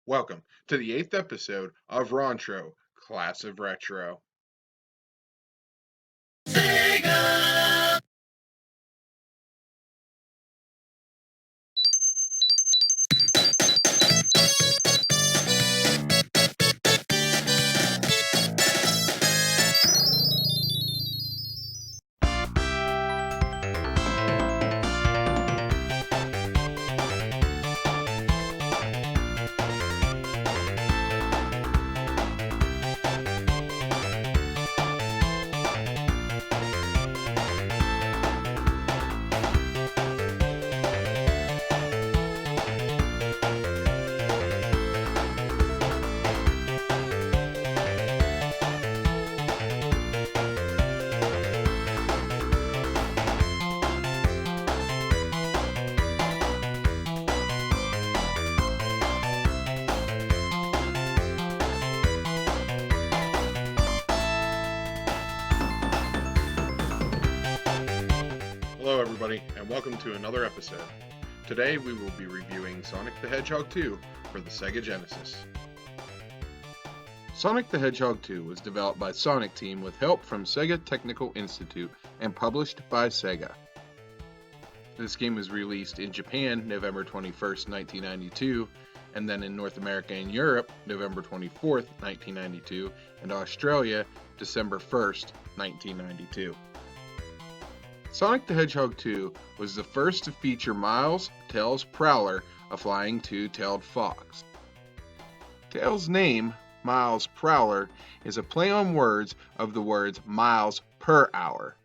Welcome to the 8th episode of Rontro, Class of Retro. Sega! Hello everybody, and welcome to another episode. Today we will be reviewing Sonic the Hedgehog 2 for the Sega Genesis. Sonic the Hedgehog 2 was developed by Sonic Team with help from Sega Technical Institute and published by Sega. This game was released in Japan November 21st, 1992, and then in North America and Europe November 24th, 1992, and Australia December 1st, 1992. Sonic the Hedgehog 2 was the first to feature Miles, Tails' Prowler, a flying two-tailed fox. Tails' name, Miles Prowler, is a play on words of the words miles per hour.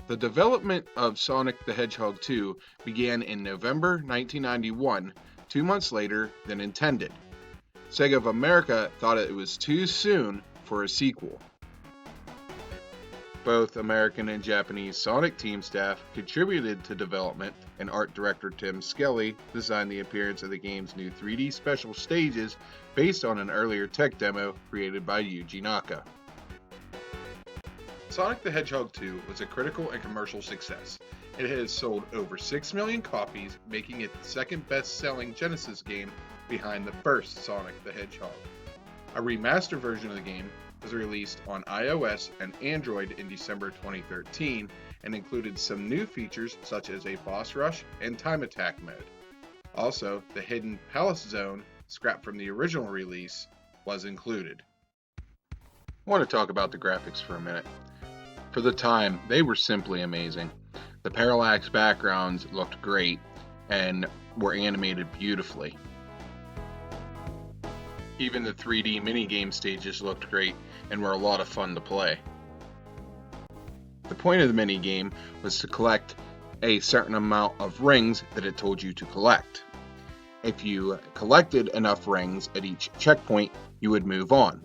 The development of Sonic the Hedgehog 2 began in November 1991, 2 months later than intended. Sega of America thought it was too soon for a sequel. Both American and Japanese Sonic Team staff contributed to development, and art director Tim Skelly designed the appearance of the game's new 3D special stages based on an earlier tech demo created by Yuji Naka. Sonic the Hedgehog 2 was a critical and commercial success. It has sold over 6 million copies, making it the second best-selling Genesis game behind the first Sonic the Hedgehog. A remastered version of the game was released on iOS and Android in December 2013 and included some new features such as a boss rush and time attack mode. Also, the hidden palace zone, scrapped from the original release, was included. I want to talk about the graphics for a minute. For the time, they were simply amazing. The parallax backgrounds looked great and were animated beautifully. Even the 3D minigame stages looked great and were a lot of fun to play. The point of the minigame was to collect a certain amount of rings that it told you to collect. If you collected enough rings at each checkpoint, you would move on.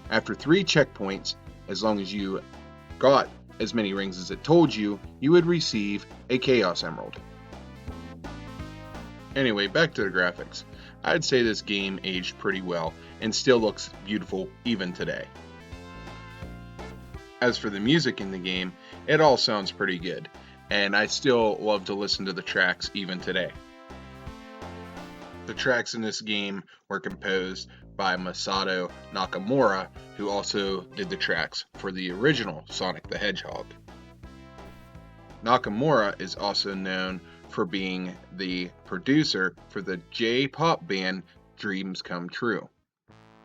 After 3 checkpoints, as long as you got as many rings as it told you, you would receive a Chaos Emerald. Anyway, back to the graphics. I'd say this game aged pretty well and still looks beautiful even today. As for the music in the game, it all sounds pretty good, and I still love to listen to the tracks even today. The tracks in this game were composed by Masato Nakamura, who also did the tracks for the original Sonic the Hedgehog. Nakamura is also known for being the producer for the J-pop band Dreams Come True.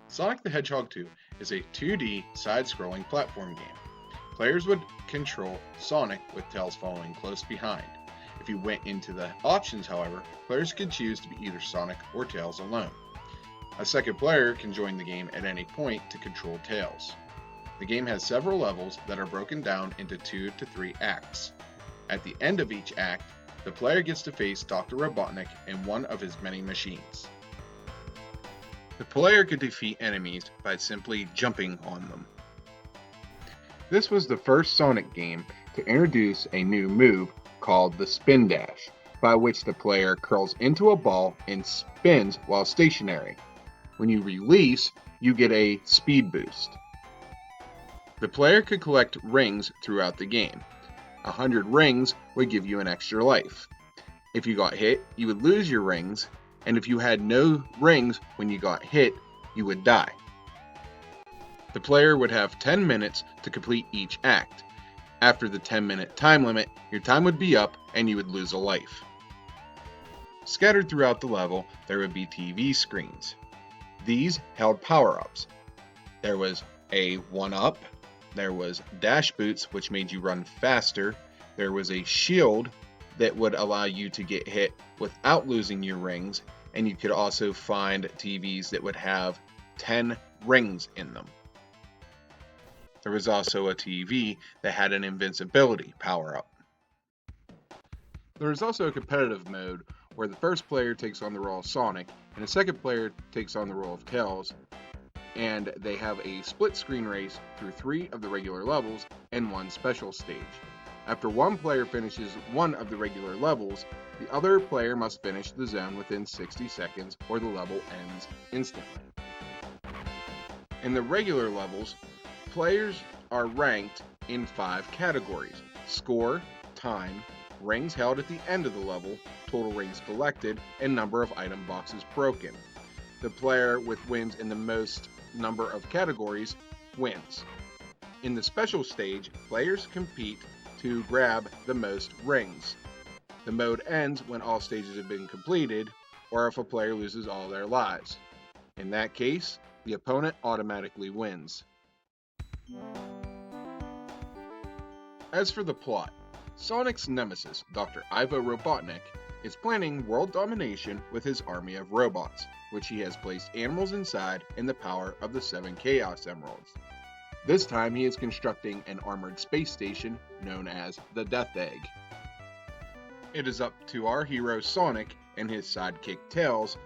Sonic the Hedgehog 2 is a 2D side-scrolling platform game. Players would control Sonic with Tails following close behind. If you went into the options, however, players could choose to be either Sonic or Tails alone. A second player can join the game at any point to control Tails. The game has several levels that are broken down into 2 to 3 acts. At the end of each act, the player gets to face Dr. Robotnik in one of his many machines. The player could defeat enemies by simply jumping on them. This was the first Sonic game to introduce a new move called the Spin Dash, by which the player curls into a ball and spins while stationary. When you release, you get a speed boost. The player could collect rings throughout the game. 100 rings would give you an extra life. If you got hit, you would lose your rings, and if you had no rings when you got hit, you would die. The player would have 10 minutes to complete each act. After the 10-minute time limit, your time would be up and you would lose a life. Scattered throughout the level, there would be TV screens. These held power-ups. There was a 1-up, there was dash boots, which made you run faster, there was a shield that would allow you to get hit without losing your rings, and you could also find TVs that would have 10 rings in them. There was also a TV that had an invincibility power-up. There is also a competitive mode where the first player takes on the role of Sonic, and the second player takes on the role of Tails, and they have a split screen race through 3 of the regular levels and 1 special stage. After one player finishes one of the regular levels, the other player must finish the zone within 60 seconds or the level ends instantly. In the regular levels, players are ranked in 5 categories: score, time, rings held at the end of the level, total rings collected, and number of item boxes broken. The player with wins in the most number of categories wins. In the special stage, players compete to grab the most rings. The mode ends when all stages have been completed, or if a player loses all their lives. In that case, the opponent automatically wins. As for the plot, Sonic's nemesis, Dr. Ivo Robotnik, is planning world domination with his army of robots, which he has placed animals inside in the power of the 7 Chaos Emeralds. This time he is constructing an armored space station known as the Death Egg. It is up to our hero Sonic and his sidekick Tails,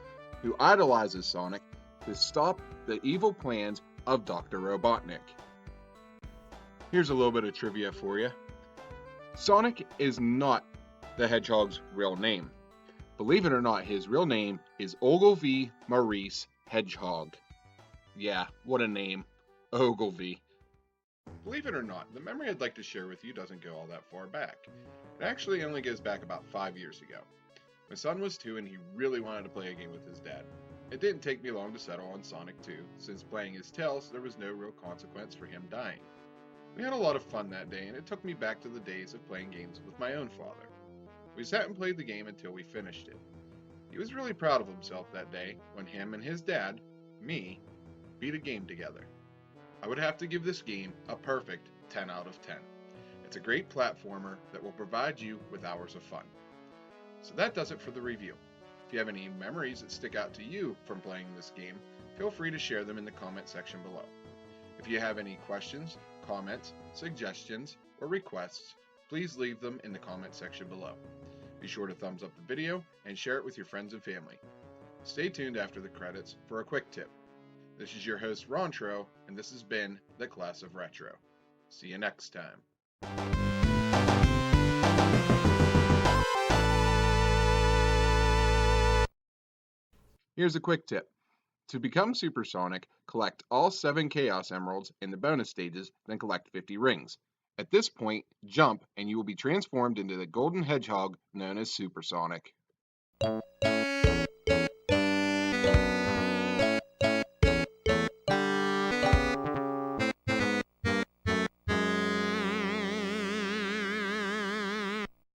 who idolizes Sonic, to stop the evil plans of Dr. Robotnik. Here's a little bit of trivia for you. Sonic is not the Hedgehog's real name. Believe it or not, his real name is Ogilvy Maurice Hedgehog. Yeah, what a name. Ogilvy. Believe it or not, the memory I'd like to share with you doesn't go all that far back. It actually only goes back about 5 years ago. My son was 2 and he really wanted to play a game with his dad. It didn't take me long to settle on Sonic 2, since playing as Tails there was no real consequence for him dying. We had a lot of fun that day, and it took me back to the days of playing games with my own father. We sat and played the game until we finished it. He was really proud of himself that day when him and his dad, me, beat a game together. I would have to give this game a perfect 10 out of 10. It's a great platformer that will provide you with hours of fun. So that does it for the review. If you have any memories that stick out to you from playing this game, feel free to share them in the comment section below. If you have any questions, comments, suggestions, or requests, please leave them in the comment section below. Be sure to thumbs up the video and share it with your friends and family. Stay tuned after the credits for a quick tip. This is your host Rontro, and this has been the Class of Retro. See you next time. Here's a quick tip. To become Supersonic, collect all 7 Chaos Emeralds in the bonus stages, then collect 50 rings. At this point, jump and you will be transformed into the golden hedgehog known as Supersonic.